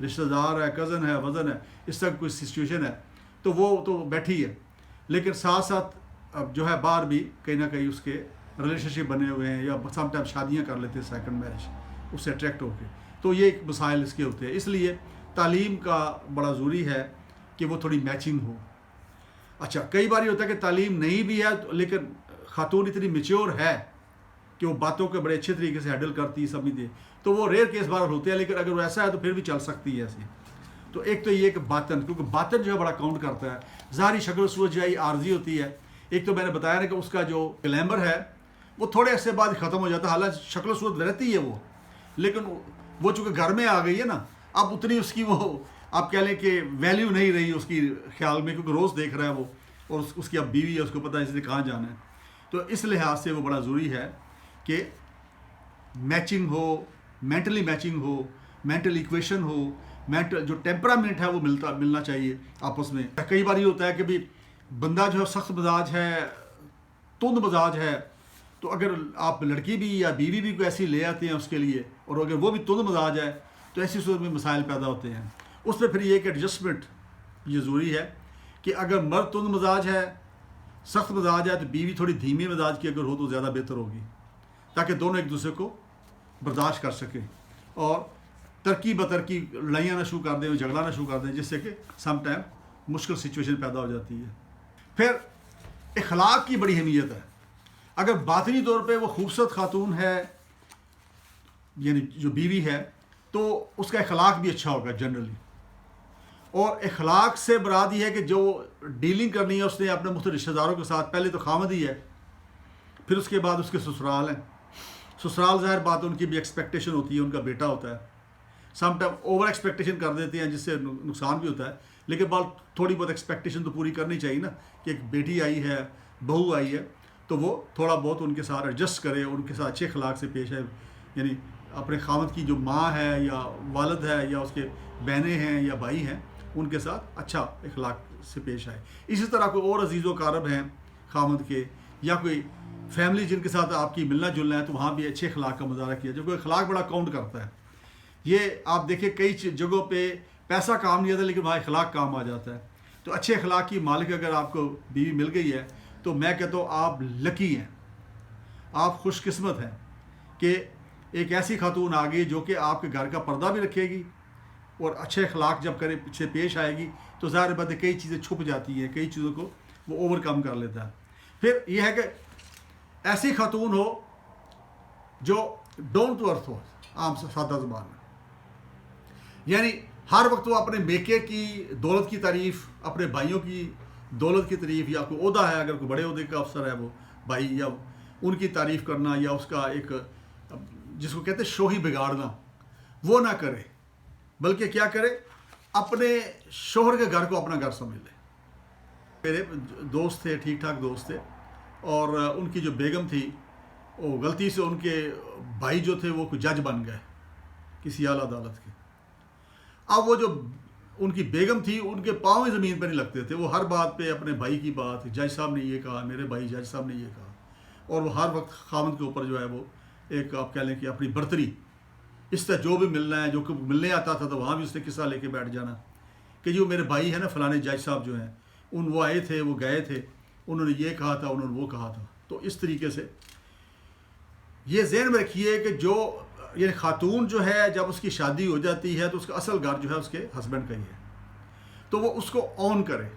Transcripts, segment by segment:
رشتہ دار ہے، کزن ہے، وزن ہے، اس طرح کوئی سچویشن ہے تو وہ تو بیٹھی ہے، لیکن ساتھ ساتھ اب جو ہے باہر بھی کہیں نہ کہیں اس کے ریلیشن شپ بنے ہوئے ہیں، یا سم ٹائم شادیاں کر لیتے ہیں سیکنڈ میرج اس سے اٹریکٹ ہو کے. تو یہ ایک مسائل اس کے ہوتے ہیں. اس لیے تعلیم کا بڑا ضروری ہے کہ وہ تھوڑی میچنگ ہو. اچھا کئی بار یہ ہوتا ہے کہ تعلیم نہیں بھی ہے لیکن خاتون اتنی میچور ہے کہ وہ باتوں کے بڑے اچھے طریقے سے ہینڈل کرتی ہے، سمجھتی ہے، تو وہ ریئر کیس بار ہوتے ہیں، لیکن اگر وہ ایسا ہے تو پھر بھی چل سکتی ہے ایسی. تو ایک تو یہ کہ باطن، کیونکہ باطن جو ہے بڑا کاؤنٹ کرتا ہے. ظاہری شکل و صورت جو ہے عارضی ہوتی ہے. ایک تو میں نے بتایا نا کہ اس کا جو گلیمر ہے وہ تھوڑے عرصے بعد ختم ہو جاتا ہے، حالانکہ شکل و صورت رہتی ہے وہ، لیکن وہ چونکہ گھر میں آ گئی ہے نا، اب اتنی اس کی وہ آپ کہہ لیں کہ ویلیو نہیں رہی اس کی خیال میں، کیونکہ روز دیکھ رہا ہے وہ، اور اس کی اب بیوی ہے، اس کو پتہ ہے اس نے کہاں جانا ہے. تو اس لحاظ سے وہ بڑا ضروری ہے کہ میچنگ ہو، مینٹلی میچنگ ہو، مینٹل ایکویشن ہو، مینٹل جو ٹیمپرامنٹ ہے وہ ملنا چاہیے آپس میں. کئی بار یہ ہوتا ہے کہ بھی بندہ جو ہے سخت مزاج ہے، تند مزاج ہے، تو اگر آپ لڑکی بھی یا بیوی بھی کوئی ایسی لے آتے ہیں اس کے لیے، اور اگر وہ بھی تند مزاج ہے تو ایسی صورت میں مسائل پیدا ہوتے ہیں. اس میں پھر یہ کہ ایڈجسٹمنٹ یہ ضروری ہے کہ اگر مرد تند مزاج ہے، سخت مزاج ہے، تو بیوی تھوڑی دھیمی مزاج کی اگر ہو تو زیادہ بہتر ہوگی، تاکہ دونوں ایک دوسرے کو برداشت کر سکیں اور ترقی بترقی لڑائیاں نہ شروع کر دیں، جھگڑا نہ شروع کر دیں، جس سے کہ سم ٹائم مشکل سچویشن پیدا ہو جاتی ہے. پھر اخلاق کی بڑی اہمیت ہے. اگر باطنی طور پہ وہ خوبصورت خاتون ہے، یعنی جو بیوی ہے، تو اس کا اخلاق بھی اچھا ہوگا جنرلی. اور اخلاق سے مراد یہ ہے کہ جو ڈیلنگ کرنی ہے اس نے اپنے مختلف رشتہ داروں کے ساتھ، پہلے تو خامد ہی ہے، پھر اس کے بعد اس کے سسرال ہیں. سسرال ظاہر بات ان کی بھی ایکسپیکٹیشن ہوتی ہے، ان کا بیٹا ہوتا ہے. سم ٹائم اوور ایکسپیکٹیشن کر دیتے ہیں جس سے نقصان بھی ہوتا ہے، لیکن بات تھوڑی بہت ایکسپیکٹیشن تو پوری کرنی چاہیے نا، کہ ایک بیٹی آئی ہے، بہو آئی ہے، تو وہ تھوڑا بہت ان کے ساتھ ایڈجسٹ کرے، ان کے ساتھ اچھے اخلاق سے پیش آئے. یعنی اپنے خامد کی جو ماں ہے یا والد ہے یا اس کے بہنیں ہیں یا بھائی ہیں، ان کے ساتھ اچھا اخلاق سے پیش آئے. اسی طرح کوئی اور عزیز و اقارب ہیں خامد کے، یا کوئی فیملی جن کے ساتھ آپ کی ملنا جلنا ہے، تو وہاں بھی اچھے اخلاق کا مظاہرہ کیا، جو کوئی اخلاق بڑا کاؤنٹ کرتا ہے. یہ آپ دیکھیں کئی جگہوں پہ پیسہ کام نہیں آتا لیکن وہاں اخلاق کام آ جاتا ہے. تو اچھے اخلاق کی مالک اگر آپ کو بیوی مل گئی ہے تو میں کہتا ہوں آپ لکی ہیں، آپ خوش قسمت ہیں کہ ایک ایسی خاتون آ گئی جو کہ آپ کے گھر کا پردہ بھی رکھے گی، اور اچھے اخلاق جب کرے پیچھے پیش آئے گی تو ظاہر بات ہے کئی چیزیں چھپ جاتی ہیں، کئی چیزوں کو وہ اوور کم کر لیتا ہے. پھر یہ ہے کہ ایسی خاتون ہو جو ڈاؤن ٹو ارتھ ہو، عام سادہ زبان میں، یعنی ہر وقت وہ اپنے میکے کی دولت کی تعریف، اپنے بھائیوں کی دولت کی تعریف، یا کوئی عہدہ ہے، اگر کوئی بڑے عہدے کا افسر ہے وہ بھائی، یا ان کی تعریف کرنا، یا اس کا ایک جس کو کہتے ہیں شوہی بگاڑنا، وہ نہ کرے، بلکہ کیا کرے، اپنے شوہر کے گھر کو اپنا گھر سمجھ لے. میرے دوست تھے، ٹھیک ٹھاک دوست تھے، اور ان کی جو بیگم تھی وہ غلطی سے ان کے بھائی جو تھے وہ کوئی جج بن گئے کسی اعلیٰ عدالت کے. اب وہ جو ان کی بیگم تھی ان کے پاؤں ہی زمین پہ نہیں لگتے تھے، وہ ہر بات پہ اپنے بھائی کی بات، جج صاحب نے یہ کہا، میرے بھائی جج صاحب نے یہ کہا، اور وہ ہر وقت خاوند کے اوپر جو ہے وہ ایک آپ کہہ لیں کہ اپنی برتری، اس طرح جو بھی ملنا ہے، جو کہ ملنے آتا تھا تو وہاں بھی اس نے قصہ لے کے بیٹھ جانا کہ جو میرے بھائی ہیں نا فلانے جج صاحب جو ہیں، وہ آئے تھے، وہ گئے تھے، انہوں نے یہ کہا تھا، انہوں نے وہ کہا تھا. تو اس طریقے سے یہ ذہن میں رکھیے کہ جو یہ خاتون جو ہے جب اس کی شادی ہو جاتی ہے تو اس کا اصل گھر جو ہے اس کے ہسبینڈ کا ہی ہے، تو وہ اس کو اون کرے،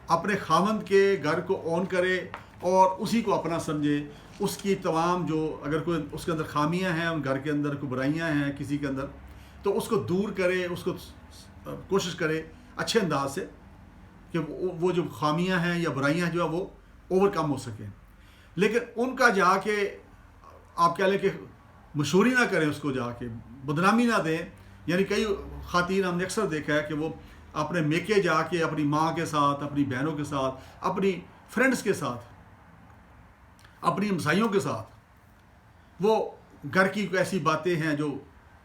اپنے خاوند کے گھر کو اون کرے اور اسی کو اپنا سمجھے. اس کی تمام جو اگر کوئی اس کے اندر خامیاں ہیں، ان گھر کے اندر کوئی برائیاں ہیں کسی کے اندر، تو اس کو دور کرے، اس کو کوشش کرے اچھے انداز سے کہ وہ جو خامیاں ہیں یا برائیاں جو ہے وہ اوور کم ہو سکیں. لیکن ان کا جا کے آپ کہہ لیں کہ مشہوری نہ کریں، اس کو جا کے بدنامی نہ دیں. یعنی کئی خواتین ہم نے اکثر دیکھا ہے کہ وہ اپنے میکے جا کے اپنی ماں کے ساتھ، اپنی بہنوں کے ساتھ، اپنی فرینڈز کے ساتھ، اپنی ہمسائیوں کے ساتھ وہ گھر کی ایسی باتیں ہیں جو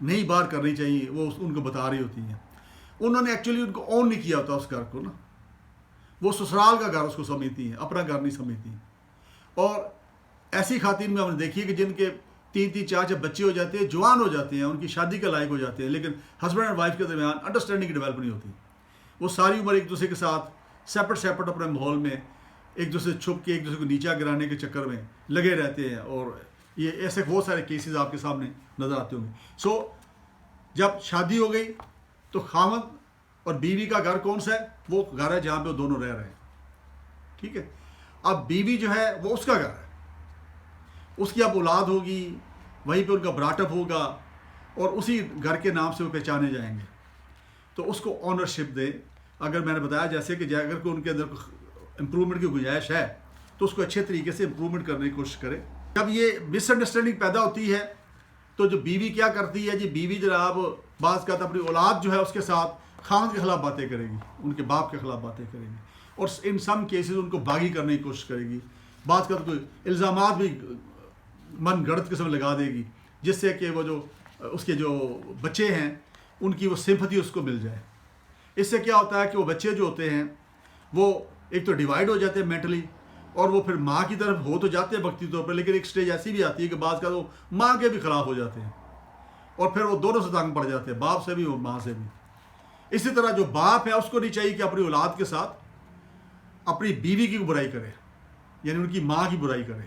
نہیں باہر کرنی چاہیے وہ ان کو بتا رہی ہوتی ہیں. انہوں نے ایکچولی ان کو اون نہیں کیا ہوتا اس گھر کو نا، وہ سسرال کا گھر اس کو سمجھتی ہیں، اپنا گھر نہیں سمجھتی. اور ایسی خواتین میں ہم نے دیکھی ہے کہ جن کے 3 4 بچے ہو جاتے ہیں, جوان ہو جاتے ہیں, ان کی شادی کے لائق ہو جاتے ہیں, لیکن ہسبینڈ اینڈ وائف کے درمیان انڈرسٹینڈنگ ڈیولپ نہیں ہوتی. وہ ساری عمر ایک دوسرے کے ساتھ سیپریٹ اپنے ماحول میں ایک دوسرے چھپ کے ایک دوسرے کو نیچا گرانے کے چکر میں لگے رہتے ہیں, اور یہ ایسے بہت سارے کیسز آپ کے سامنے نظر آتے ہوں گے. سو جب شادی ہو گئی تو خاوند اور بیوی کا گھر کون سا ہے؟ وہ گھر ہے جہاں پہ وہ دونوں رہ رہے ہیں. ٹھیک ہے. اب بیوی جو ہے وہ اس کا گھر ہے, اس کی اب اولاد ہوگی, وہیں پہ ان کا براٹ اپ ہوگا, اور اسی گھر کے نام سے وہ پہچانے جائیں گے. تو اس کو آنرشپ دیں. اگر میں نے بتایا جیسے کہ اگر کوئی ان کے اندر امپرومنٹ کی گنجائش ہے تو اس کو اچھے طریقے سے امپرومنٹ کرنے کی کوشش کرے. جب یہ مس انڈرسٹینڈنگ پیدا ہوتی ہے تو جو بیوی کیا کرتی ہے جی, بیوی جناب بعض کا اپنی اولاد جو ہے اس کے ساتھ خاوند کے خلاف باتیں کرے گی, ان کے باپ کے خلاف باتیں کرے گی, اور ان سم کیسز ان کو باغی کرنے کی کوشش کرے گی. بعض کا کوئی الزامات بھی من گڑت قسم لگا دے گی, جس سے کہ وہ جو اس کے جو بچے ہیں ان کی وہ سمپتھی اس کو مل جائے. اس سے کیا ہوتا ہے کہ وہ بچے جو ہوتے ہیں وہ ایک تو ڈیوائڈ ہو جاتے ہیں مینٹلی, اور وہ پھر ماں کی طرف ہو تو جاتے ہیں وقتی طور پر, لیکن ایک سٹیج ایسی بھی آتی ہے کہ بعض کا وہ ماں کے بھی خلاف ہو جاتے ہیں, اور پھر وہ دونوں سے تنگ پڑ جاتے ہیں, باپ سے بھی اور ماں سے بھی. اسی طرح جو باپ ہے اس کو نہیں چاہیے کہ اپنی اولاد کے ساتھ اپنی بیوی کی برائی کرے, یعنی ان کی ماں کی برائی کرے.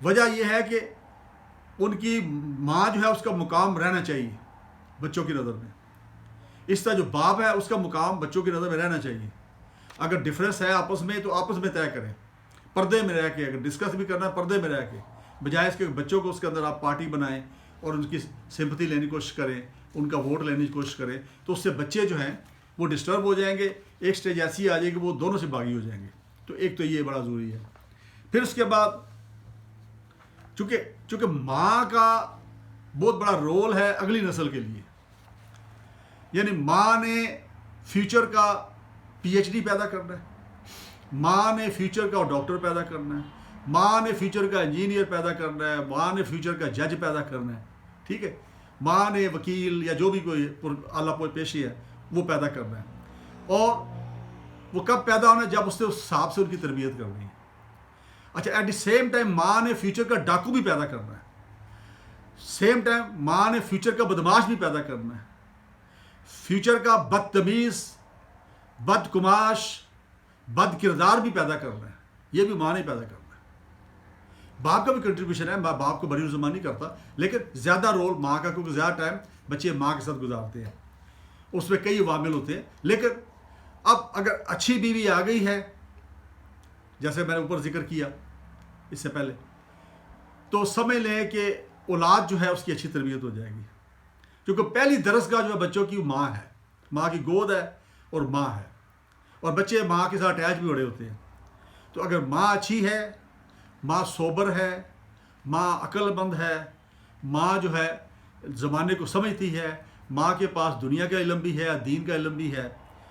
وجہ یہ ہے کہ ان کی ماں جو ہے اس کا مقام رہنا چاہیے بچوں کی نظر میں. اس طرح جو باپ ہے اس کا مقام بچوں کی نظر میں رہنا چاہیے. اگر ڈفرینس ہے آپس میں تو آپس میں طے کریں, پردے میں رہ کے. اگر ڈسکس بھی کرنا ہے پردے میں رہ کے, بجائے اس کے بچوں کو اس کے اندر آپ پارٹی بنائیں اور ان کی سمپتھی لینے کی کوشش کریں, ان کا ووٹ لینے کی کوشش کریں, تو اس سے بچے جو ہیں وہ ڈسٹرب ہو جائیں گے. ایک سٹیج ایسی آ جائے گی وہ دونوں سے باغی ہو جائیں گے. تو ایک تو یہ بڑا ضروری ہے. پھر اس کے بعد چونکہ ماں کا بہت بڑا رول ہے اگلی نسل کے لیے, یعنی ماں نے فیوچر کا پی ایچ ڈی پیدا کرنا ہے, ماں نے فیوچر کا ڈاکٹر پیدا کرنا ہے, ماں نے فیوچر کا انجینئر پیدا کرنا ہے, ماں نے فیوچر کا جج پیدا کرنا ہے. ٹھیک ہے. ماں نے وکیل یا جو بھی کوئی اعلیٰ پیشی ہے وہ پیدا کرنا ہے. اور وہ کب پیدا ہونا ہے؟ جب اس حساب سے ان کی تربیت کرنی ہے. اچھا, ایٹ دی سیم ٹائم ماں نے فیوچر کا ڈاکو بھی پیدا کرنا ہے, سیم ٹائم ماں نے فیوچر کا بدماش بھی پیدا کرنا ہے, فیوچر کا بدتمیز, بدکماش, بد کردار بھی پیدا کرنا ہے. یہ بھی ماں نے پیدا کرنا ہے. باپ کا بھی کنٹریبیوشن ہے, میں باپ کو بری زبان نہیں کرتا, لیکن زیادہ رول ماں کا, کیونکہ زیادہ ٹائم بچے ماں کے ساتھ گزارتے ہیں, اس میں کئی عوامل ہوتے ہیں. لیکن اب اگر اچھی بیوی آ گئی ہے, جیسے میں نے اوپر ذکر کیا اس سے پہلے, تو سمجھ لیں کہ اولاد جو ہے اس کی اچھی تربیت ہو جائے گی, کیونکہ پہلی درسگاہ جو ہے بچوں کی وہ ماں ہے, ماں کی گود ہے اور ماں ہے, اور بچے ماں کے ساتھ اٹیچ بھی بڑے ہوتے ہیں. تو اگر ماں اچھی ہے, ماں سوبر ہے, ماں عقل مند ہے, ماں جو ہے زمانے کو سمجھتی ہے, ماں کے پاس دنیا کا علم بھی ہے, دین کا علم بھی ہے,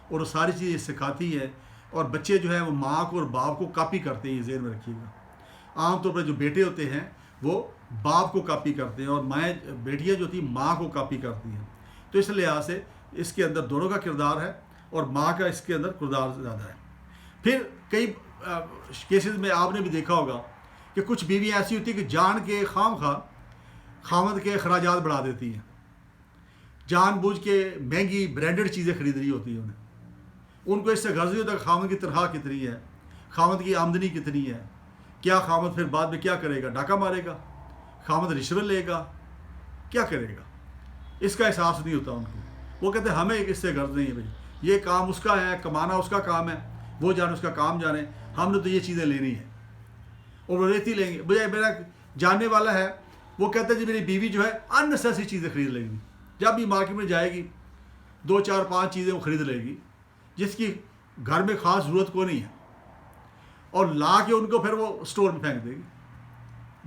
اور وہ ساری چیزیں سکھاتی ہے, اور بچے جو ہیں وہ ماں کو اور باپ کو کاپی کرتے ہیں. یہ ذہن میں رکھیے گا. عام طور پر جو بیٹے ہوتے ہیں وہ باپ کو کاپی کرتے ہیں, اور مائیں بیٹیاں جو ہوتی ہیں ماں کو کاپی کرتی ہیں. تو اس لحاظ سے اس کے اندر دونوں کا کردار ہے, اور ماں کا اس کے اندر کردار زیادہ ہے. پھر کئی کیسز میں آپ نے بھی دیکھا ہوگا کہ کچھ بیویاں ایسی ہوتی ہیں کہ جان کے خام خواہ خامد کے اخراجات بڑھا دیتی ہیں, جان بوجھ کے مہنگی برانڈڈ چیزیں خرید رہی ہوتی ہیں. ان کو اس سے غرض نہیں ہوتا کہ خامد کی تنخواہ کتنی ہے, خامد کی آمدنی کتنی ہے, کیا خامد پھر بعد میں کیا کرے گا, ڈاکہ مارے گا, خامد رشوت لے گا, کیا کرے گا, اس کا احساس نہیں ہوتا ان کو. وہ کہتے ہیں ہمیں اس سے غرض نہیں ہے بھائی, یہ کام اس کا ہے, کمانا اس کا کام ہے, وہ جانے اس کا کام جانے, ہم نے تو یہ چیزیں لینی ہے, اور وہ لیتی لیں گے. بجائے میرا جاننے والا ہے وہ کہتا ہے جی میری بیوی جو ہے ان نیسیسری چیزیں خرید لے گی, جب بھی مارکیٹ میں جائے گی 2 4 5 چیزیں وہ خرید لے گی جس کی گھر میں خاص ضرورت کو نہیں ہے, اور لا کے ان کو پھر وہ اسٹور میں پھینک دے گی,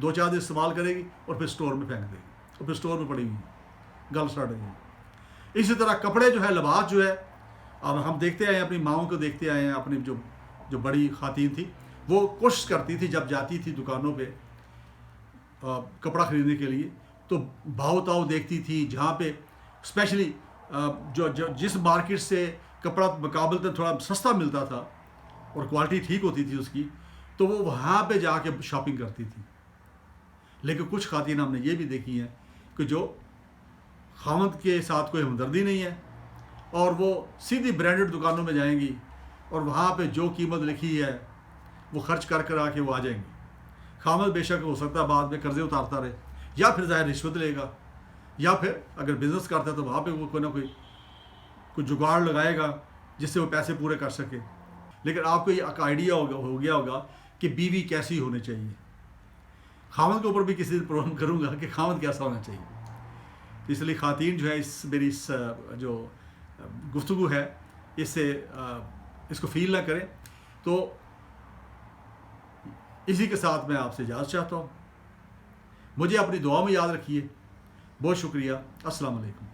2 4 دن استعمال کرے گی اور پھر اسٹور میں پھینک دے گی, اور پھر اسٹور میں پڑے گی, گل اسٹارٹ ہو گئی. اسی طرح کپڑے جو ہے, لباس جو ہے, اب ہم دیکھتے آئے ہیں, اپنی ماؤں کو دیکھتے آئے ہیں, اپنی جو بڑی خواتین تھی وہ کوشش کرتی تھی جب جاتی تھی دکانوں پہ کپڑا خریدنے کے لیے, تو بھاؤ تاؤ دیکھتی تھی, جہاں پہ اسپیشلی جس مارکیٹ سے کپڑا مقابلتاً تھوڑا سستا ملتا تھا اور کوالٹی ٹھیک ہوتی تھی اس کی, تو وہ وہاں پہ جا کے شاپنگ کرتی تھی. لیکن کچھ خواتین ہم نے یہ بھی دیکھی ہیں کہ جو خاوند کے ساتھ کوئی ہمدردی نہیں ہے اور وہ سیدھی برانڈڈ دکانوں میں جائیں گی اور وہاں پہ جو قیمت لکھی ہے وہ خرچ کر آ کے وہ آ جائیں گی. خاوند بے شک ہو سکتا ہے بعد میں قرضے اتارتا رہے، یا پھر ظاہر رشوت لے گا، یا پھر اگر بزنس کرتا ہے تو وہاں پہ وہ کوئی نہ کوئی جگاڑ لگائے گا جس سے وہ پیسے پورے کر سکے. لیکن آپ کو یہ ایک آئیڈیا ہو گیا ہوگا کہ بیوی کیسی ہونی چاہیے. خاوند کے اوپر بھی کسی دن پروگرام کروں گا کہ خاوند کیسا ہونا چاہیے. اس لیے خواتین جو ہے میری جو گفتگو ہے اس کو فیل نہ کریں. تو اسی کے ساتھ میں آپ سے اجازت چاہتا ہوں. مجھے اپنی دعا میں یاد رکھیے. بہت شکریہ. السلام علیکم.